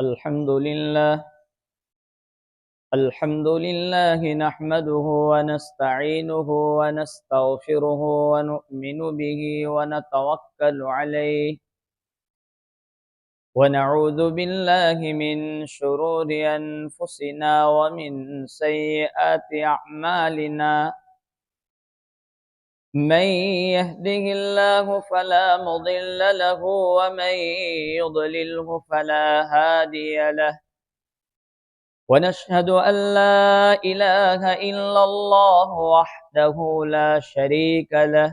الحمد لله نحمده ونستعينه ونستغفره ونؤمن به ونتوكل عليه ونعوذ بالله من شرور أنفسنا ومن سيئات أعمالنا من يهده الله فلا مضل له ومن يضلله فلا هادي له ونشهد أن لا إله إلا الله وحده لا شريك له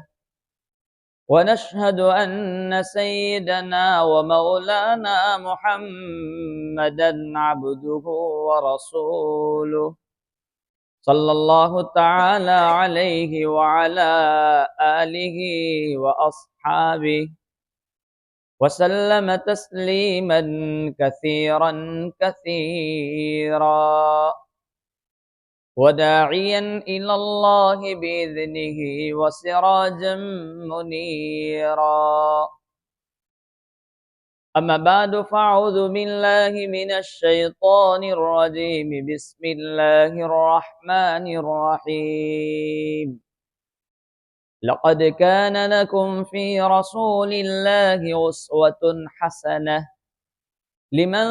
ونشهد أن سيدنا ومولانا محمدا عبده ورسوله صلى الله تعالى عليه وعلى آله وأصحابه وسلم تسليما كثيرا كثيرا وداعيا إلى الله بإذنه وسراجا منيرا أما بعد فأعوذ بالله من الشيطان الرجيم بسم الله الرحمن الرحيم لقد كان لكم في رسول الله أسوة حسنة لمن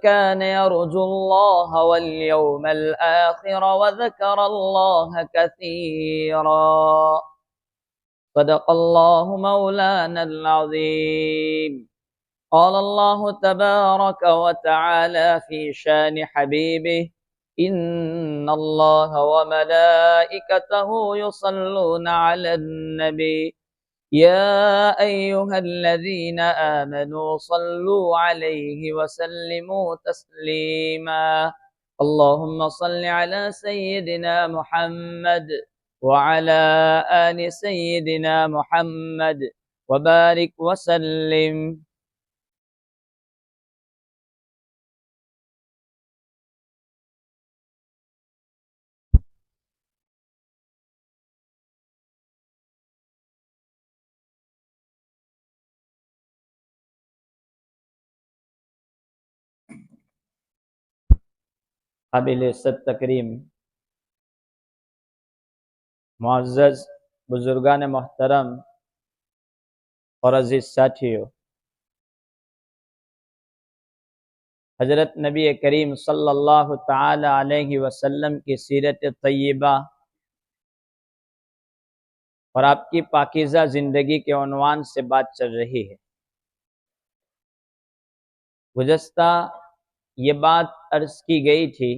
كان يرجو الله واليوم الآخر وذكر الله كثيرا صدق الله مولانا العظيم قال الله تبارك وتعالى في شان حبيبه إن الله وملائكته يصلون على النبي يا أيها الذين آمنوا صلوا عليه وسلموا تسليما اللهم صل على سيدنا محمد وعلى آل سيدنا محمد وبارك وسلم قابل عزت تکریم معزز بزرگان محترم اور عزیز ساتھیو، حضرت نبی کریم صلی اللہ تعالی علیہ وسلم کی سیرت طیبہ اور آپ کی پاکیزہ زندگی کے عنوان سے بات چل رہی ہے۔ گزشتہ یہ بات عرض کی گئی تھی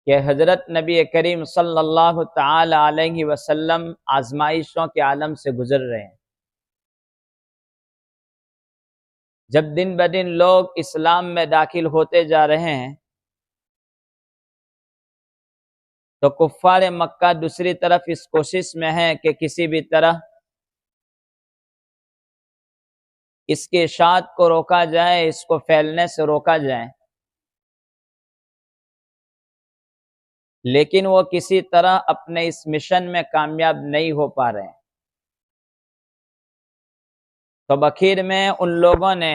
کہ حضرت نبی کریم صلی اللہ تعالی علیہ وسلم آزمائشوں کے عالم سے گزر رہے ہیں۔ جب دن بدن لوگ اسلام میں داخل ہوتے جا رہے ہیں تو کفار مکہ دوسری طرف اس کوشش میں ہیں کہ کسی بھی طرح اس کی اشاعت کو روکا جائے، اس کو پھیلنے سے روکا جائے، لیکن وہ کسی طرح اپنے اس مشن میں کامیاب نہیں ہو پا رہے ہیں۔ تو بخیر میں ان لوگوں نے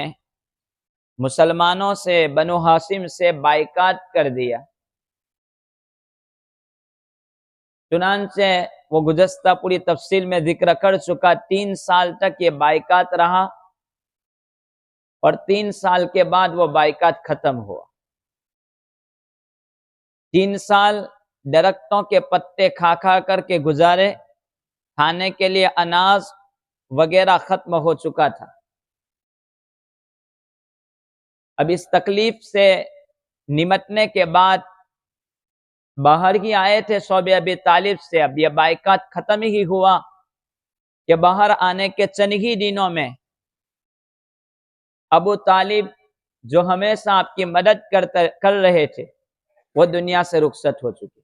مسلمانوں سے، بنو ہاشم سے بائیکاٹ کر دیا۔ چنانچہ وہ گزشتہ پوری تفصیل میں ذکر کر چکا، 3 سال تک یہ بائیکاٹ رہا اور 3 سال کے بعد وہ بائیکاٹ ختم ہوا۔ 3 سال درختوں کے پتے کھا کھا کر کے گزارے، کھانے کے لیے اناج وغیرہ ختم ہو چکا تھا۔ اب اس تکلیف سے نمٹنے کے بعد باہر ہی آئے تھے صحب ابی طالب سے۔ اب یہ بائیکاٹ ختم ہی ہوا کہ باہر آنے کے چند ہی دنوں میں ابو طالب جو ہمیشہ آپ کی مدد کر رہے تھے وہ دنیا سے رخصت ہو چکے۔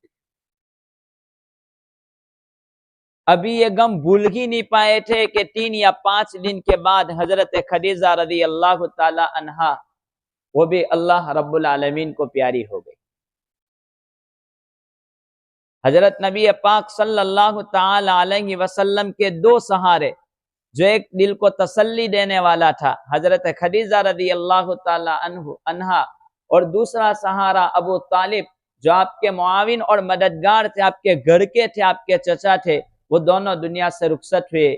ابھی یہ غم بھول ہی نہیں پائے تھے کہ 3 یا 5 دن کے بعد حضرت خدیجہ رضی اللہ تعالی عنہا وہ بھی اللہ رب العالمین کو پیاری ہو گئی۔ حضرت نبی پاک صلی اللہ تعالی علیہ وسلم کے 2 سہارے جو ایک دل کو تسلی دینے والا تھا حضرت خدیجہ رضی اللہ تعالی عنہا، اور دوسرا سہارا ابو طالب جو آپ کے معاون اور مددگار تھے، آپ کے گھر کے تھے، آپ کے چچا تھے، وہ دونوں دنیا سے رخصت ہوئے۔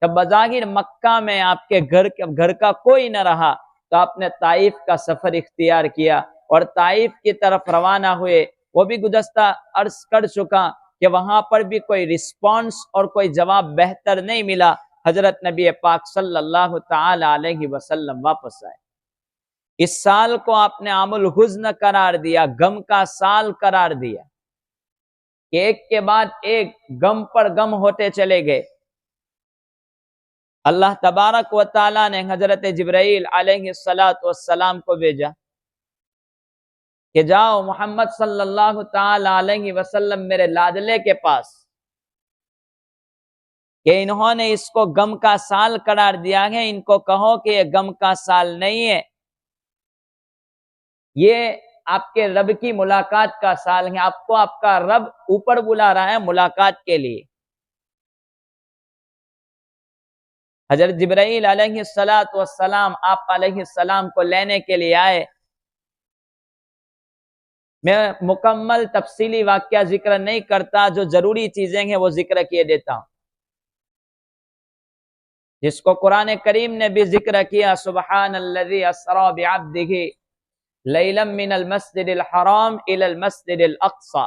جب بظاہر مکہ میں آپ کے گھر کا کوئی نہ رہا تو آپ نے طائف کا سفر اختیار کیا اور طائف کی طرف روانہ ہوئے۔ وہ بھی گزشتہ عرض کر چکا کہ وہاں پر بھی کوئی رسپانس اور کوئی جواب بہتر نہیں ملا۔ حضرت نبی پاک صلی اللہ تعالی علیہ وسلم واپس آئے۔ اس سال کو آپ نے عام الحزن قرار دیا، غم کا سال قرار دیا، کہ ایک کے بعد ایک غم پر غم ہوتے چلے گئے۔ اللہ تبارک و تعالیٰ نے حضرت جبرائیل علیہ السلام کو بھیجا کہ جاؤ محمد صلی اللہ تعالی علیہ وسلم میرے لاڈلے کے پاس، کہ انہوں نے اس کو غم کا سال قرار دیا ہے، ان کو کہو کہ یہ غم کا سال نہیں ہے، یہ آپ کے رب کی ملاقات کا سال ہے، آپ کو آپ کا رب اوپر بلا رہا ہے ملاقات کے لیے۔ حضرت جبرائیل علیہ السلام آپ علیہ السلام کو لینے کے لیے آئے۔ میں مکمل تفصیلی واقعہ ذکر نہیں کرتا، جو ضروری چیزیں ہیں وہ ذکر کیے دیتا ہوں، جس کو قرآن کریم نے بھی ذکر کیا، سبحان الذی اسری بعبدہ لیلا من المسجد الحرام الى المسجد الاقصى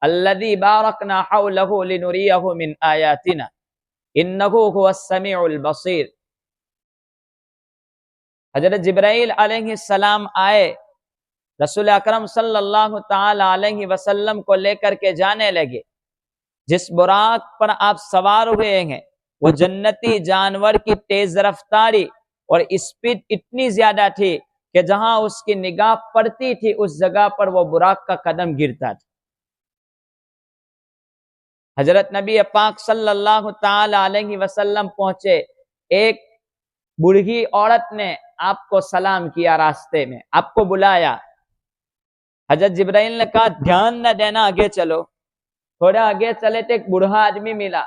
الذی بارکنا حولہ لنریہ من آیاتنا انہ هو السمیع البصیر۔ حضرت جبرائیل علیہ السلام آئے، رسول اکرم صلی اللہ تعالی علیہ وسلم کو لے کر کے جانے لگے۔ جس براق پر آپ سوار ہوئے ہیں وہ جنتی جانور کی تیز رفتاری اور اسپیڈ اتنی زیادہ تھی کہ جہاں اس کی نگاہ پڑتی تھی اس جگہ پر وہ براق کا قدم گرتا تھا۔ حضرت نبی پاک صلی اللہ تعالی علیہ وسلم پہنچے، ایک بوڑھی عورت نے آپ کو سلام کیا، راستے میں آپ کو بلایا۔ حضرت جبرائیل نے کہا دھیان نہ دینا، آگے چلو۔ تھوڑا آگے چلے تو ایک بوڑھا آدمی ملا،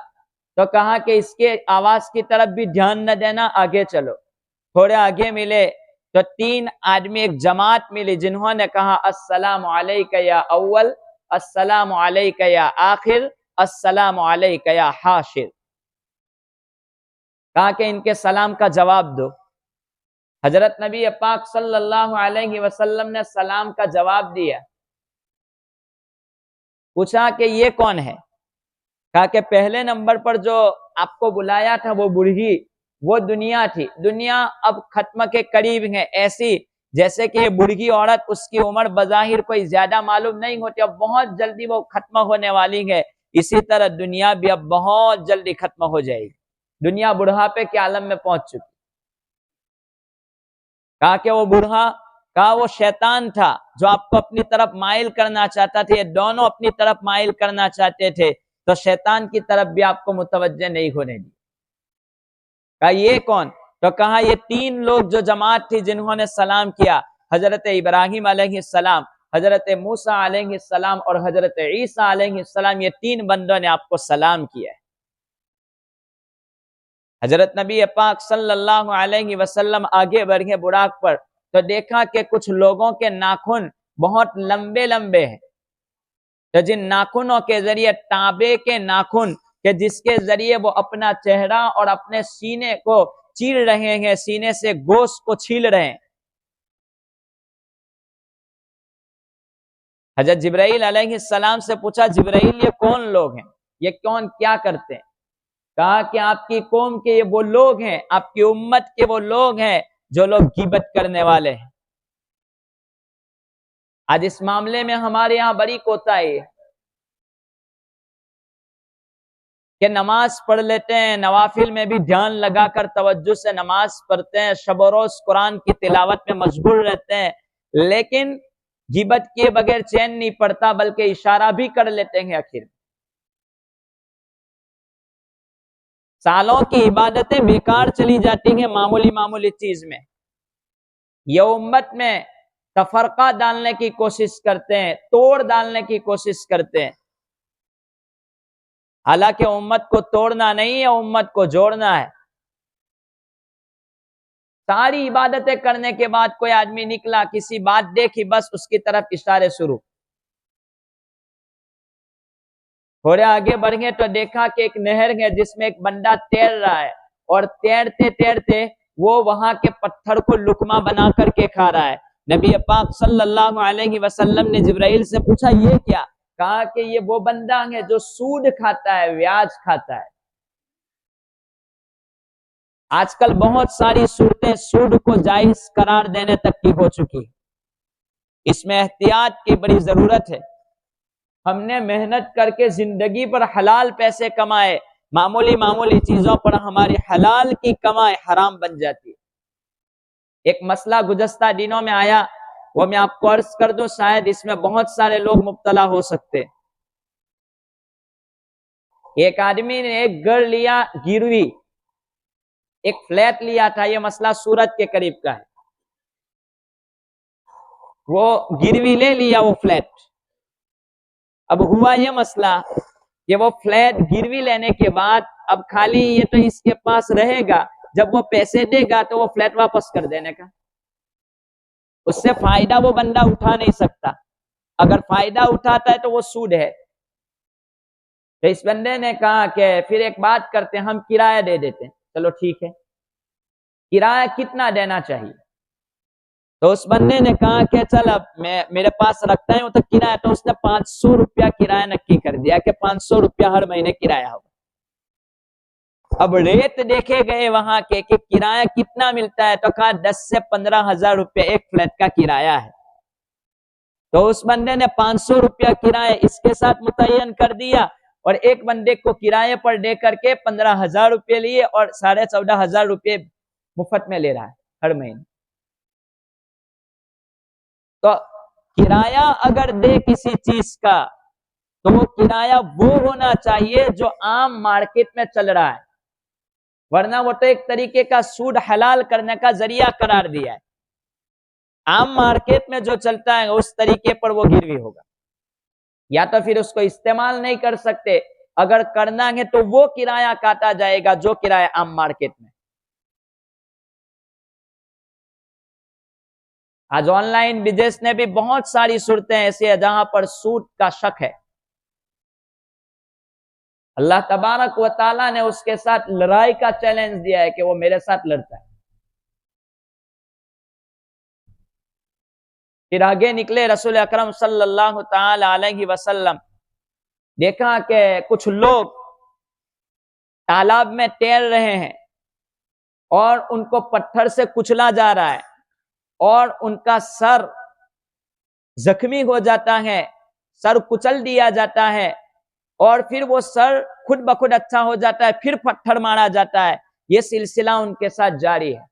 تو کہا کہ اس کے آواز کی طرف بھی دھیان نہ دینا، آگے چلو۔ تھوڑے آگے ملے تو تین آدمی، ایک جماعت ملی، جنہوں نے کہا السلام علیکہ یا اول، السلام علیکہ یا آخر، السلام علیکہ یا حاشر۔ کہا کہ ان کے سلام کا جواب دو۔ حضرت نبی پاک صلی اللہ علیہ وسلم نے سلام کا جواب دیا۔ پوچھا کہ یہ کون ہے؟ کہا کہ پہلے نمبر پر جو آپ کو بلایا تھا وہ بوڑھی، وہ دنیا تھی، دنیا اب ختم کے قریب ہے، ایسی جیسے کہ یہ بوڑھی عورت، اس کی عمر بظاہر کوئی زیادہ معلوم نہیں ہوتی، اب بہت جلدی وہ ختم ہونے والی ہے، اسی طرح دنیا بھی اب بہت جلدی ختم ہو جائے گی، دنیا بڑھاپے کے عالم میں پہنچ چکی۔ کہا کہ وہ بوڑھا، کہا وہ شیطان تھا جو آپ کو اپنی طرف مائل کرنا چاہتا تھا، یہ دونوں اپنی طرف مائل کرنا چاہتے تھے، تو شیطان کی طرف بھی آپ کو متوجہ نہیں ہونے دی۔ کہا یہ کون؟ تو کہا یہ تین لوگ جو جماعت تھی جنہوں نے سلام کیا، حضرت ابراہیم علیہ السلام، حضرت موسیٰ علیہ السلام اور حضرت عیسیٰ علیہ السلام، یہ تین بندوں نے آپ کو سلام کیا ہے۔ حضرت نبی پاک صلی اللہ علیہ وسلم آگے بڑھے براق پر، تو دیکھا کہ کچھ لوگوں کے ناخن بہت لمبے لمبے ہیں، تو جن ناخنوں کے ذریعے، تانبے کے ناخن کہ جس کے ذریعے وہ اپنا چہرہ اور اپنے سینے کو چیر رہے ہیں، سینے سے گوشت کو چھیل رہے ہیں۔ حضرت جبرائیل علیہ السلام سے پوچھا جبرائیل یہ کون لوگ ہیں، یہ کون کیا کرتے ہیں؟ کہا کہ آپ کی قوم کے یہ وہ لوگ ہیں، آپ کی امت کے وہ لوگ ہیں جو لوگ غیبت کرنے والے ہیں۔ آج اس معاملے میں ہمارے یہاں بڑی کوتاہی ہے کہ نماز پڑھ لیتے ہیں، نوافل میں بھی دھیان لگا کر توجہ سے نماز پڑھتے ہیں، شب و روز قرآن کی تلاوت میں مشغول رہتے ہیں، لیکن غیبت کیے بغیر چین نہیں پڑتا، بلکہ اشارہ بھی کر لیتے ہیں۔ آخر سالوں کی عبادتیں بیکار چلی جاتی ہیں معمولی معمولی چیز میں۔ یہ امت میں تفرقہ ڈالنے کی کوشش کرتے ہیں، توڑ ڈالنے کی کوشش کرتے ہیں، حالانکہ امت کو توڑنا نہیں ہے، امت کو جوڑنا ہے۔ ساری عبادتیں کرنے کے بعد کوئی آدمی نکلا، کسی بات دیکھی، بس اس کی طرف اشارے شروع. تھوڑے آگے بڑھ گئے تو دیکھا کہ ایک نہر ہے جس میں ایک بندہ تیر رہا ہے، اور تیرتے تیرتے وہ وہاں کے پتھر کو لقمہ بنا کر کے کھا رہا ہے. نبی پاک صلی اللہ علیہ وسلم نے جبرائیل سے پوچھا یہ کیا؟ کہا کہ یہ وہ بندہ ہے جو سود کھاتا ہے، بیاج کھاتا ہے. آج کل بہت ساری صورتیں سود کو جائز قرار دینے تک کی ہو چکی. اس میں احتیاط کی بڑی ضرورت ہے. ہم نے محنت کر کے زندگی پر حلال پیسے کمائے، معمولی چیزوں پر ہماری حلال کی کمائی حرام بن جاتی ہے. ایک مسئلہ گزشتہ دنوں میں آیا، وہ میں آپ کو عرض کر دوں، شاید اس میں بہت سارے لوگ مبتلا ہو سکتے. ایک آدمی نے ایک گھر لیا گروی، ایک فلیٹ لیا تھا، یہ مسئلہ سورت کے قریب کا ہے. وہ گروی لے لیا وہ فلیٹ. اب ہوا یہ مسئلہ کہ وہ فلیٹ گروی لینے کے بعد اب خالی یہ تو اس کے پاس رہے گا، جب وہ پیسے دے گا تو وہ فلیٹ واپس کر دینے کا. اس سے فائدہ وہ بندہ اٹھا نہیں سکتا. اگر فائدہ اٹھاتا ہے تو وہ سود ہے. تو اس بندے نے کہا کہ پھر ایک بات کرتے ہیں، ہم کرایہ دے دیتے ہیں. چلو ٹھیک ہے، کرایہ کتنا دینا چاہیے؟ تو اس بندے نے کہا کہ چل اب میں میرے پاس رکھتا ہوں تو کرایہ. تو اس نے 500 روپیہ کرایہ نکی کر دیا کہ 500 روپیہ ہر مہینے کرایہ ہوگا. اب ریٹ دیکھے گئے وہاں کے کہ کرایہ کتنا ملتا ہے، تو کہا 10 سے 15,000 روپے ایک فلیٹ کا کرایہ ہے. تو اس بندے نے 500 روپیہ کرایہ اس کے ساتھ متعین کر دیا، اور ایک بندے کو کرایہ پر دے کر کے 15,000 روپے لیے، اور 14,500 روپے مفت میں لے رہا ہے ہر مہینے. تو کرایہ اگر دے کسی چیز کا تو وہ کرایہ وہ ہونا چاہیے جو عام مارکیٹ میں چل رہا ہے، ورنہ وہ تو ایک طریقے کا سود حلال کرنے کا ذریعہ قرار دیا ہے. عام مارکیٹ میں جو چلتا ہے اس طریقے پر وہ گروی ہوگا، یا تو پھر اس کو استعمال نہیں کر سکتے. اگر کرنا ہے تو وہ کرایہ کاٹا جائے گا جو کرایہ عام مارکیٹ میں. آج آن لائن بزنس نے بھی بہت ساری صورتیں ایسی ہیں جہاں پر سود کا شک ہے. اللہ تبارک و تعالیٰ نے اس کے ساتھ لڑائی کا چیلنج دیا ہے کہ وہ میرے ساتھ لڑتا ہے. پھر آگے نکلے رسول اکرم صلی اللہ تعالی علیہ وسلم. دیکھا کہ کچھ لوگ تالاب میں تیر رہے ہیں اور ان کو پتھر سے کچلا جا رہا ہے، اور ان کا سر زخمی ہو جاتا ہے، سر کچل دیا جاتا ہے، اور پھر وہ سر خود بخود اچھا ہو جاتا ہے، پھر پتھر مارا جاتا ہے. یہ سلسلہ ان کے ساتھ جاری ہے.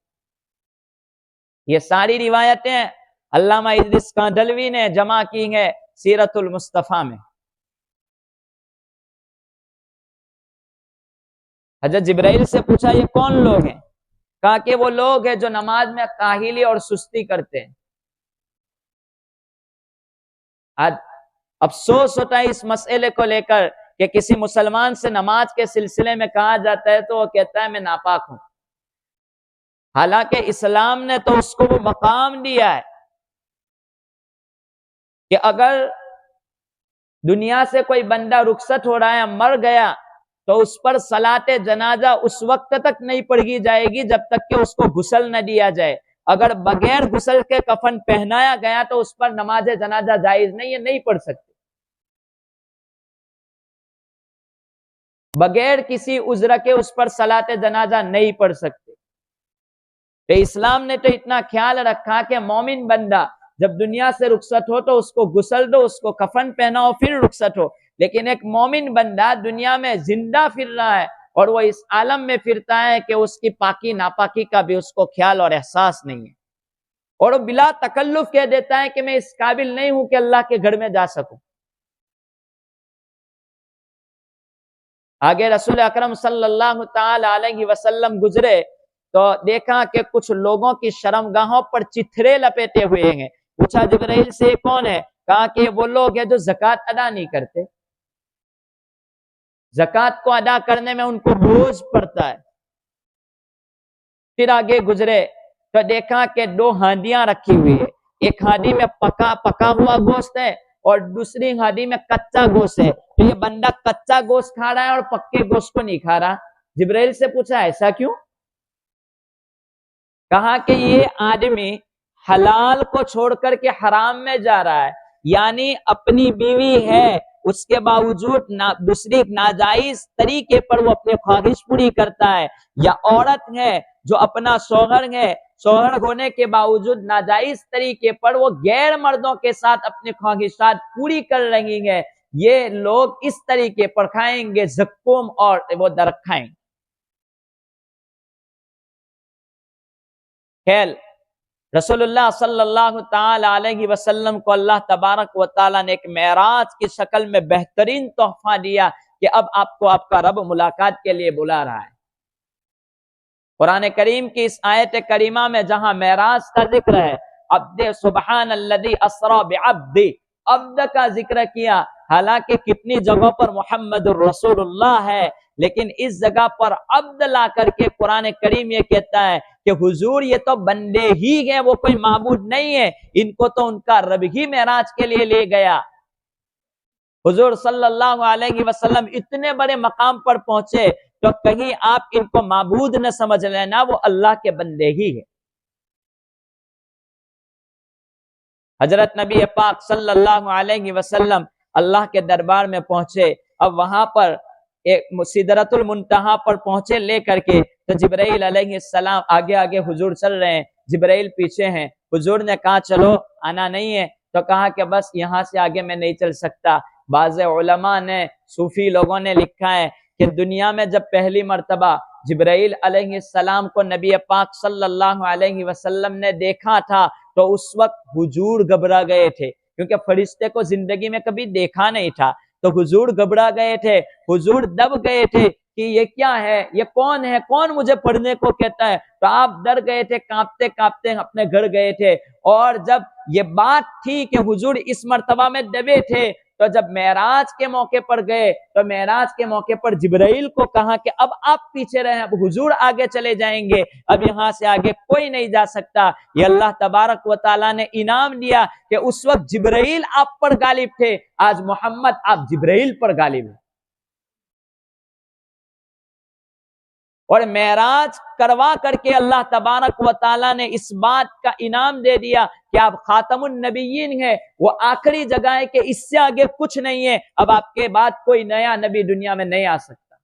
یہ ساری روایتیں علامہ ادریس کاندھلوی نے جمع کی ہیں سیرت المصطفیٰ میں. حضرت جبرائیل سے پوچھا یہ کون لوگ ہیں؟ کہا کہ وہ لوگ ہیں جو نماز میں کاہلی اور سستی کرتے ہیں. افسوس ہوتا ہے اس مسئلے کو لے کر کہ کسی مسلمان سے نماز کے سلسلے میں کہا جاتا ہے تو وہ کہتا ہے میں ناپاک ہوں. حالانکہ اسلام نے تو اس کو وہ مقام دیا ہے کہ اگر دنیا سے کوئی بندہ رخصت ہو رہا ہے، مر گیا، تو اس پر صلاۃ جنازہ اس وقت تک نہیں پڑھی جائے گی جب تک کہ اس کو غسل نہ دیا جائے. اگر بغیر غسل کے کفن پہنایا گیا تو اس پر نماز جنازہ جائز نہیں ہے، نہیں پڑھ سکتے. بغیر کسی عذر کے اس پر صلاۃ جنازہ نہیں پڑھ سکتے. تو اسلام نے تو اتنا خیال رکھا کہ مومن بندہ جب دنیا سے رخصت ہو تو اس کو غسل دو، اس کو کفن پہناؤ، پھر رخصت ہو. لیکن ایک مومن بندہ دنیا میں زندہ پھر رہا ہے اور وہ اس عالم میں پھرتا ہے کہ اس کی پاکی ناپاکی کا بھی اس کو خیال اور احساس نہیں ہے، اور وہ بلا تکلف کہہ دیتا ہے کہ میں اس قابل نہیں ہوں کہ اللہ کے گھر میں جا سکوں. آگے رسول اکرم صلی اللہ تعالی علیہ وسلم گزرے تو دیکھا کہ کچھ لوگوں کی شرمگاہوں پر چتھرے لپیٹے ہوئے ہیں. پوچھا جبرائیل سے کون ہے؟ کہا کہ وہ لوگ ہیں جو زکوٰۃ ادا نہیں کرتے. زکوٰۃ کو ادا کرنے میں ان کو بوجھ پڑتا ہے. پھر آگے گزرے تو دیکھا کہ 2 ہانڈیاں رکھی ہوئی ہے، ایک ہانڈی میں پکا ہوا گوشت ہے اور دوسری ہانڈی میں کچا گوشت ہے. تو یہ بندہ کچا گوشت کھا رہا ہے اور پکے گوشت کو نہیں کھا رہا. جبرائیل سے پوچھا ایسا کیوں؟ کہا کہ یہ آدمی حلال کو چھوڑ کر کے حرام میں جا رہا ہے، یعنی اپنی بیوی ہے اس کے باوجود دوسری ناجائز طریقے پر وہ اپنے خواہش پوری کرتا ہے، یا عورت ہے جو اپنا شوہر ہونے کے باوجود ناجائز طریقے پر وہ غیر مردوں کے ساتھ اپنے خواہشات پوری کر رہی ہے، یہ لوگ اس طریقے پر کھائیں گے زقوم اور وہ درخت کھائیں. خیر، رسول اللہ صلی اللہ تعالی علیہ وسلم کو اللہ تبارک و تعالیٰ نے ایک معراج کی شکل میں بہترین تحفہ دیا کہ اب آپ کو آپ کا رب ملاقات کے لیے بلا رہا ہے. قرآن کریم کی اس آیت کریمہ میں جہاں معراج کا ذکر ہے، عبد سبحان الذی اسری بعبد، عبد کا ذکر کیا، حالانکہ کتنی جگہوں پر محمد الرسول اللہ ہے، لیکن اس جگہ پر عبد لا کر کے قرآن کریم یہ کہتا ہے کہ حضور یہ تو بندے ہی ہیں، وہ کوئی معبود نہیں ہے، ان کو تو ان کا رب ہی معراج کے لیے لے گیا. حضور صلی اللہ علیہ وسلم اتنے بڑے مقام پر پہنچے تو کہیں آپ ان کو معبود نہ سمجھ لینا، وہ اللہ کے بندے ہی ہیں. حضرت نبی پاک صلی اللہ علیہ وسلم اللہ کے دربار میں پہنچے. اب وہاں پر ایک سدرۃ المنتہا پر پہنچے لے کر کے، تو جبرائیل علیہ السلام آگے آگے حضور چل رہے ہیں، جبرائیل پیچھے ہیں. حضور نے کہا چلو، آنا نہیں ہے؟ تو کہا کہ بس یہاں سے آگے میں نہیں چل سکتا. بعض علماء نے، صوفی لوگوں نے لکھا ہے کہ دنیا میں جب پہلی مرتبہ جبرائیل علیہ السلام کو نبی پاک صلی اللہ علیہ وسلم نے دیکھا تھا تو اس وقت حضور گھبرا گئے تھے، کیونکہ فرشتے کو زندگی میں کبھی دیکھا نہیں تھا. تو حضور گھبرا گئے تھے، حضور دب گئے تھے کہ یہ کیا ہے، یہ کون ہے، کون مجھے پڑھنے کو کہتا ہے. تو آپ ڈر گئے تھے، کانپتے کانپتے اپنے گھر گئے تھے. اور جب یہ بات تھی کہ حضور اس مرتبہ میں دبے تھے، تو جب معراج کے موقع پر گئے تو معراج کے موقع پر جبرائیل کو کہا کہ اب آپ پیچھے رہیں، اب حضور آگے چلے جائیں گے، اب یہاں سے آگے کوئی نہیں جا سکتا. یہ اللہ تبارک و تعالیٰ نے انعام دیا کہ اس وقت جبرائیل آپ پر غالب تھے، آج محمد آپ جبرائیل پر غالب ہیں. اور معراج کروا کر کے اللہ تبارک و تعالیٰ نے اس بات کا انعام دے دیا کہ آپ خاتم النبیین ہیں، وہ آخری جگہ ہے کہ اس سے آگے کچھ نہیں ہے، اب آپ کے بعد کوئی نیا نبی دنیا میں نہیں آ سکتا.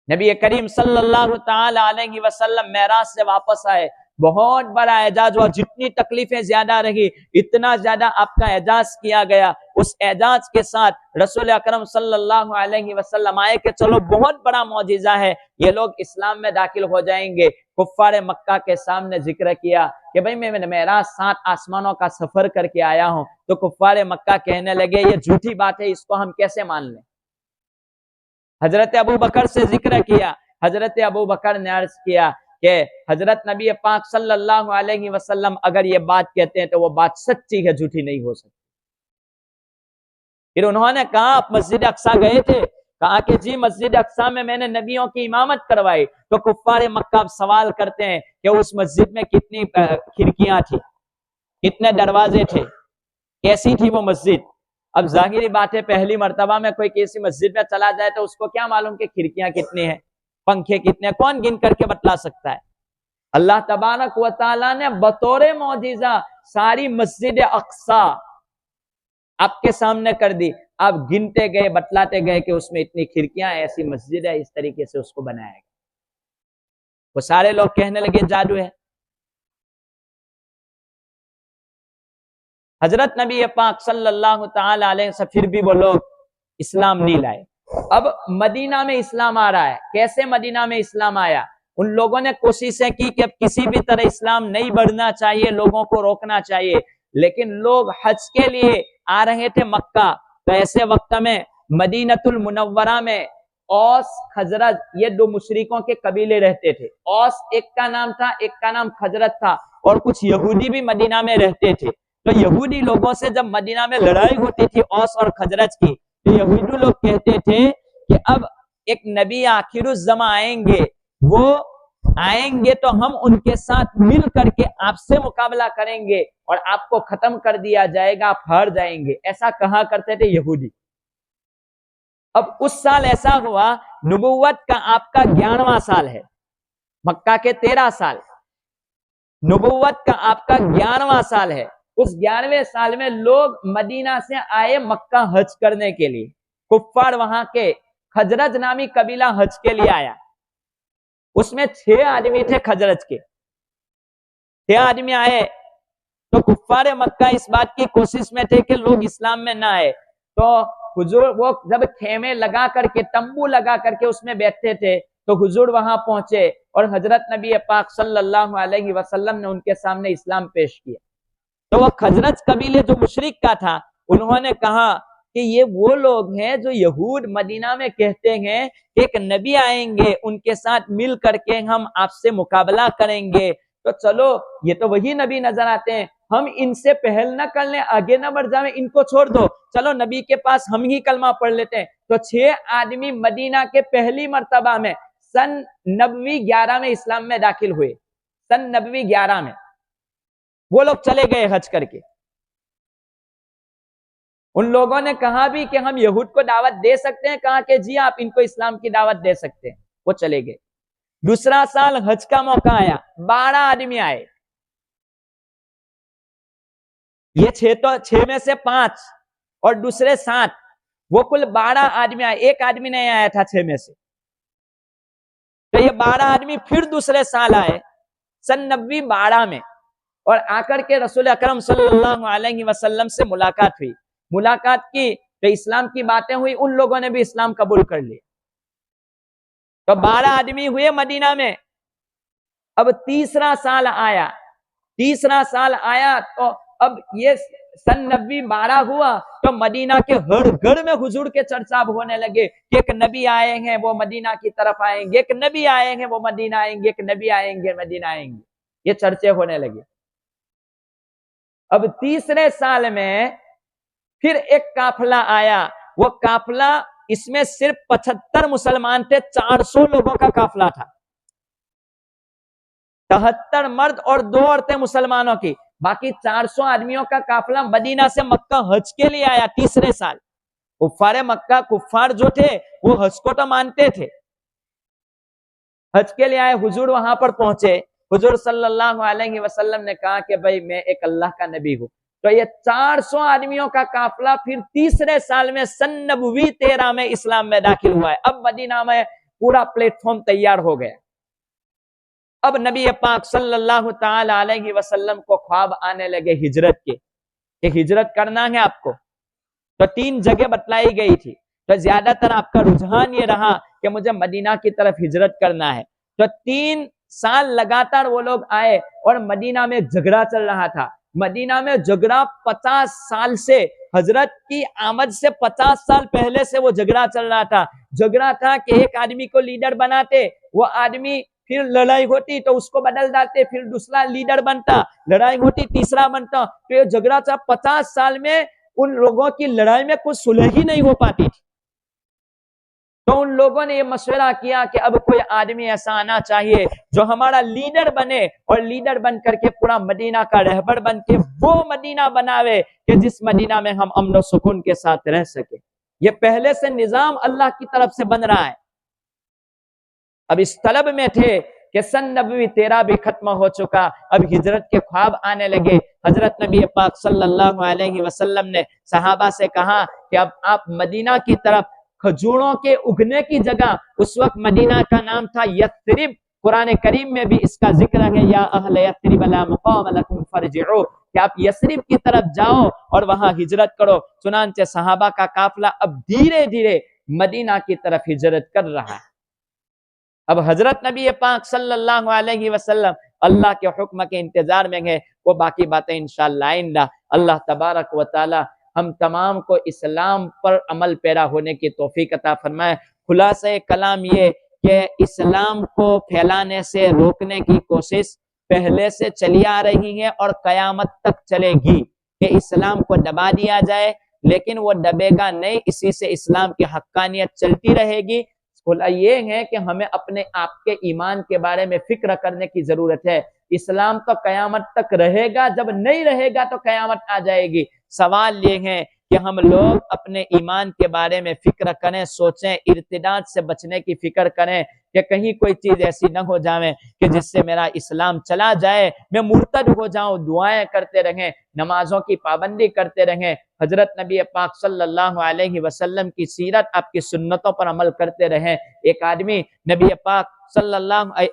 نبی کریم صلی اللہ تعالی علیہ وسلم معراج سے واپس آئے، بہت بڑا اعجاز ہوا، جتنی تکلیفیں زیادہ رہی اتنا زیادہ آپ کا اعجاز کیا گیا. اس اعجاز کے ساتھ رسول اکرم صلی اللہ علیہ وسلم آئے کہ چلو بہت بڑا معجزہ ہے، یہ لوگ اسلام میں داخل ہو جائیں گے. کفار مکہ کے سامنے ذکر کیا کہ بھئی میں معراج 7 آسمانوں کا سفر کر کے آیا ہوں. تو کفار مکہ کہنے لگے یہ جھوٹی بات ہے، اس کو ہم کیسے مان لیں. حضرت ابو بکر سے ذکر کیا، حضرت ابو بکر نے عرض کیا کہ حضرت نبی پاک صلی اللہ علیہ وسلم اگر یہ بات کہتے ہیں تو وہ بات سچی ہے، جھوٹی نہیں ہو سکتی. پھر انہوں نے کہا آپ مسجد اقصی گئے تھے؟ کہا کہ جی مسجد اقصی میں نے نبیوں کی امامت کروائی. تو کفار مکہ سوال کرتے ہیں کہ اس مسجد میں کتنی کھڑکیاں تھی، کتنے دروازے تھے، کیسی تھی وہ مسجد. اب ظاہری بات ہے پہلی مرتبہ میں کوئی کسی مسجد میں چلا جائے تو اس کو کیا معلوم کہ کھڑکیاں کتنی ہیں، پنکھے کتنے، کون گن کر کے بتلا سکتا ہے. اللہ تبارک و تعالیٰ نے بطور معجزہ ساری مسجد اقصی آپ کے سامنے کر دی. آپ گنتے گئے، بتلاتے گئے کہ اس میں اتنی کھڑکیاں ہیں، ایسی مسجد ہے، اس طریقے سے اس کو بنایا گیا. وہ سارے لوگ کہنے لگے جادو ہے. حضرت نبی پاک صلی اللہ تعالی علیہ وسلم پھر بھی وہ لوگ اسلام نہیں لائے. اب مدینہ میں اسلام آ رہا ہے. کیسے مدینہ میں اسلام آیا؟ ان لوگوں نے کوششیں کی کہ اب کسی بھی طرح اسلام نہیں بڑھنا چاہیے، لوگوں کو روکنا چاہیے. لیکن لوگ حج کے لیے آ رہے تھے مکہ. تو ایسے وقت میں مدینۃ المنورہ میں اوس خزرج یہ 2 مشرکوں کے قبیلے رہتے تھے. اوس ایک کا نام تھا، ایک کا نام خزرج تھا. اور کچھ یہودی بھی مدینہ میں رہتے تھے. تو یہودی لوگوں سے جب مدینہ میں لڑائی ہوتی تھی اوس اور خزرج کی، تو یہودی لوگ کہتے تھے کہ اب ایک نبی آخر الزمان آئیں گے، وہ آئیں گے تو ہم ان کے ساتھ مل کر کے آپ سے مقابلہ کریں گے اور آپ کو ختم کر دیا جائے گا، آپ ہار جائیں گے، ایسا کہا کرتے تھے یہودی۔ اب اس سال ایسا ہوا، نبوت کا آپ کا 11واں سال ہے، مکہ کے 13 سال، نبوت کا آپ کا 11واں سال ہے۔ اس 11ویں سال میں لوگ مدینہ سے آئے مکہ حج کرنے کے لیے، کفار وہاں کے، خزرج نامی قبیلہ حج کے لیے آیا، اس میں 6 آدمی تھے خزرج کے، 6 آدمی آئے تو کفار مکہ اس بات کی کوشش میں تھے کہ لوگ اسلام میں نہ آئے، تو حضور وہ جب خیمے لگا کر کے، تمبو لگا کر کے اس میں بیٹھتے تھے، تو حضور وہاں پہنچے اور حضرت نبی پاک صلی اللہ علیہ وسلم نے ان کے سامنے اسلام پیش کیا۔ تو وہ خزرج قبیلے جو مشرک کا تھا، انہوں نے کہا کہ یہ وہ لوگ ہیں جو یہود مدینہ میں کہتے ہیں کہ ایک نبی آئیں گے، ان کے ساتھ مل کر کے ہم آپ سے مقابلہ کریں گے، تو چلو یہ تو وہی نبی نظر آتے ہیں، ہم ان سے پہل نہ کر لیں، آگے نہ بڑھ جائیں، ان کو چھوڑ دو، چلو نبی کے پاس ہم ہی کلمہ پڑھ لیتے ہیں۔ تو 6 آدمی مدینہ کے پہلی مرتبہ میں سن نبوی 11 میں اسلام میں داخل ہوئے، سن نبوی 11 میں وہ لوگ چلے گئے حج کر کے۔ ان لوگوں نے کہا بھی کہ ہم یہود کو دعوت دے سکتے ہیں، کہا کہ جی آپ ان کو اسلام کی دعوت دے سکتے ہیں، وہ چلے گئے۔ دوسرا سال حج کا موقع آیا، 12 آدمی آئے، یہ 6 میں سے 5 اور دوسرے 7، وہ کل 12 آدمی آئے، ایک آدمی نہیں آیا تھا 6 میں سے، تو یہ 12 آدمی پھر دوسرے سال آئے سن نبوی 12 میں، اور آ کر کے رسول اکرم صلی اللہ علیہ وسلم سے ملاقات ہوئی، ملاقات کی تو اسلام کی باتیں ہوئی، ان لوگوں نے بھی اسلام قبول کر لیا، تو 12 آدمی ہوئے مدینہ میں۔ اب تیسرا سال آیا، تو اب یہ سن نبوی 12 ہوا تو مدینہ کے ہر گھر میں حضور کے چرچا ہونے لگے کہ ایک نبی آئے ہیں وہ مدینہ کی طرف آئیں گے، ایک نبی آئے ہیں وہ مدینہ آئیں گے، ایک نبی آئیں گے مدینہ آئیں گے، یہ چرچے ہونے لگے۔ اب تیسرے سال میں پھر ایک قافلہ آیا، وہ قافلہ اس میں صرف 75 مسلمان تھے، 400 لوگوں کا قافلہ تھا، 73 مرد اور 2 عورتیں مسلمانوں کی، باقی 400 آدمیوں کا قافلہ مدینہ سے مکہ حج کے لیے آیا تیسرے سال۔ کفار مکہ، کفار جو تھے وہ حج کو تو مانتے تھے، حج کے لیے آئے، حضور وہاں پر پہنچے، حضور صلی اللہ علیہ وسلم نے کہا کہ بھائی میں ایک اللہ کا نبی ہوں، تو یہ 400 آدمیوں کا قافلہ پھر تیسرے سال میں سن نبوی 13 میں اسلام میں داخل ہوا ہے۔ اب مدینہ میں پورا پلیٹ فارم تیار ہو گیا، اب نبی پاک صلی اللہ تعالی علیہ وسلم کو خواب آنے لگے ہجرت کے، کہ ہجرت کرنا ہے آپ کو، تو 3 جگہ بتلائی گئی تھی، تو زیادہ تر آپ کا رجحان یہ رہا کہ مجھے مدینہ کی طرف ہجرت کرنا ہے، تو 3 سال لگاتار وہ لوگ آئے اور مدینہ میں جھگڑا چل رہا تھا، مدینہ میں جھگڑا 50 سال سے، حضرت کی آمد سے 50 سال پہلے سے وہ جھگڑا چل رہا تھا، جھگڑا تھا کہ ایک آدمی کو لیڈر بناتے، وہ آدمی پھر لڑائی ہوتی تو اس کو بدل ڈالتے، پھر دوسرا لیڈر بنتا، لڑائی ہوتی تیسرا بنتا، تو یہ جھگڑا تھا 50 سال میں، ان لوگوں کی لڑائی میں کچھ صلح ہی نہیں ہو پاتی تھی، تو ان لوگوں نے یہ مشورہ کیا کہ اب کوئی آدمی ایسا آنا چاہیے جو ہمارا لیڈر بنے، اور لیڈر بن کر کے پورا مدینہ کا رہبر بن کے وہ مدینہ بناوے کہ جس مدینہ میں ہم امن و سکون کے ساتھ رہ سکے۔ یہ پہلے سے نظام اللہ کی طرف سے بن رہا ہے، اب اس طلب میں تھے کہ سن نبوی 13 بھی ختم ہو چکا، اب ہجرت کے خواب آنے لگے۔ حضرت نبی پاک صلی اللہ علیہ وسلم نے صحابہ سے کہا کہ اب آپ مدینہ کی طرف، کھجوروں کے اگنے کی جگہ، اس وقت مدینہ کا نام تھا یثرب، قرآن کریم میں بھی اس کا ذکر ہے، یا اہل یثرب لا مقام لکم فرجعوا، کہ آپ یثرب کی طرف جاؤ اور وہاں ہجرت کرو۔ چنانچہ صحابہ کا قافلہ اب دھیرے دھیرے مدینہ کی طرف ہجرت کر رہا ہے۔ اب حضرت نبی پاک صلی اللہ علیہ وسلم اللہ کے حکم کے انتظار میں ہیں، وہ باقی باتیں انشاءاللہ آئندہ۔ اللہ تبارک و تعالی ہم تمام کو اسلام پر عمل پیرا ہونے کی توفیق عطا فرمائے۔ خلاصہ کلام یہ کہ اسلام کو پھیلانے سے روکنے کی کوشش پہلے سے چلی آ رہی ہے اور قیامت تک چلے گی، کہ اسلام کو دبا دیا جائے، لیکن وہ دبے گا نہیں، اسی سے اسلام کی حقانیت چلتی رہے گی۔ کھلا یہ ہے کہ ہمیں اپنے آپ کے ایمان کے بارے میں فکر کرنے کی ضرورت ہے. اسلام تو قیامت تک رہے گا، جب نہیں رہے گا تو قیامت آ جائے گی. سوال یہ ہے کہ ہم لوگ اپنے ایمان کے بارے میں فکر کریں، سوچیں، ارتداد سے بچنے کی فکر کریں کہ کہیں کوئی چیز ایسی نہ ہو جائے کہ جس سے میرا اسلام چلا جائے، میں مرتد ہو جاؤں. دعائیں کرتے رہیں، نمازوں کی پابندی کرتے رہیں، حضرت نبی پاک صلی اللہ علیہ وسلم کی سیرت، آپ کی سنتوں پر عمل کرتے رہیں. ایک آدمی نبی پاک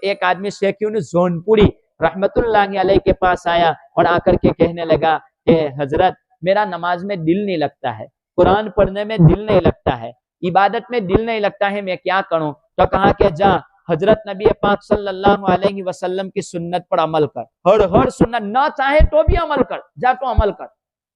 ایک آدمی شیخ یونس زونپوری رحمت اللہ علیہ کے پاس آیا اور آ کر کے کہنے لگا کہ حضرت میرا نماز میں دل نہیں لگتا ہے، قرآن پڑھنے میں دل نہیں لگتا ہے، عبادت میں دل نہیں لگتا ہے، میں کیا کروں؟ تو کہا کہ جا حضرت نبی پاک صلی اللہ علیہ وسلم کی سنت پر عمل کر، ہر سنت نہ چاہے تو بھی عمل کر، جا تو عمل کر.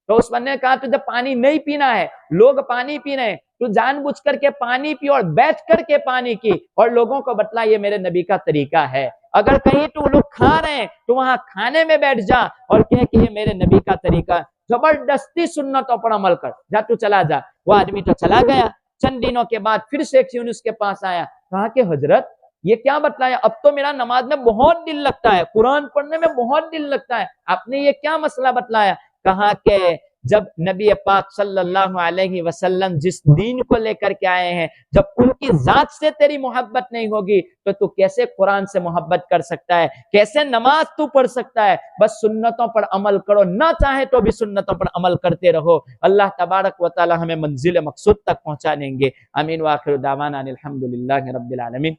تو اس بندے نے کہا تجھے پانی نہیں پینا ہے، لوگ پانی پی رہے ہیں، تو جان بوجھ کر کے پانی پی اور بیٹھ کر کے پانی کی اور لوگوں کو بتلا یہ میرے نبی کا طریقہ ہے. اگر کہیں تو لوگ کھا رہے ہیں تو وہاں کھانے میں بیٹھ جا اور کہہ کہ یہ میرے نبی کا طریقہ. زبردستی سنتوں پر عمل کر، جا تو چلا جا. وہ آدمی تو چلا گیا. چند دنوں کے بعد پھر شیخ یونس کے پاس آیا، کہا کہ حضرت یہ کیا بتلایا؟ اب تو میرا نماز میں بہت دل لگتا ہے، قرآن پڑھنے میں بہت دل لگتا ہے، آپ نے یہ کیا مسئلہ بتلایا؟ کہا کہ جب نبی پاک صلی اللہ علیہ وسلم جس دین کو لے کر کے آئے ہیں، جب ان کی ذات سے تیری محبت نہیں ہوگی تو کیسے قرآن سے محبت کر سکتا ہے، کیسے نماز تو پڑھ سکتا ہے؟ بس سنتوں پر عمل کرو، نہ چاہے تو بھی سنتوں پر عمل کرتے رہو. اللہ تبارک و تعالی ہمیں منزل مقصود تک پہنچا دیں گے. آمین. وآخر دعوانا الحمدللہ رب العالمین.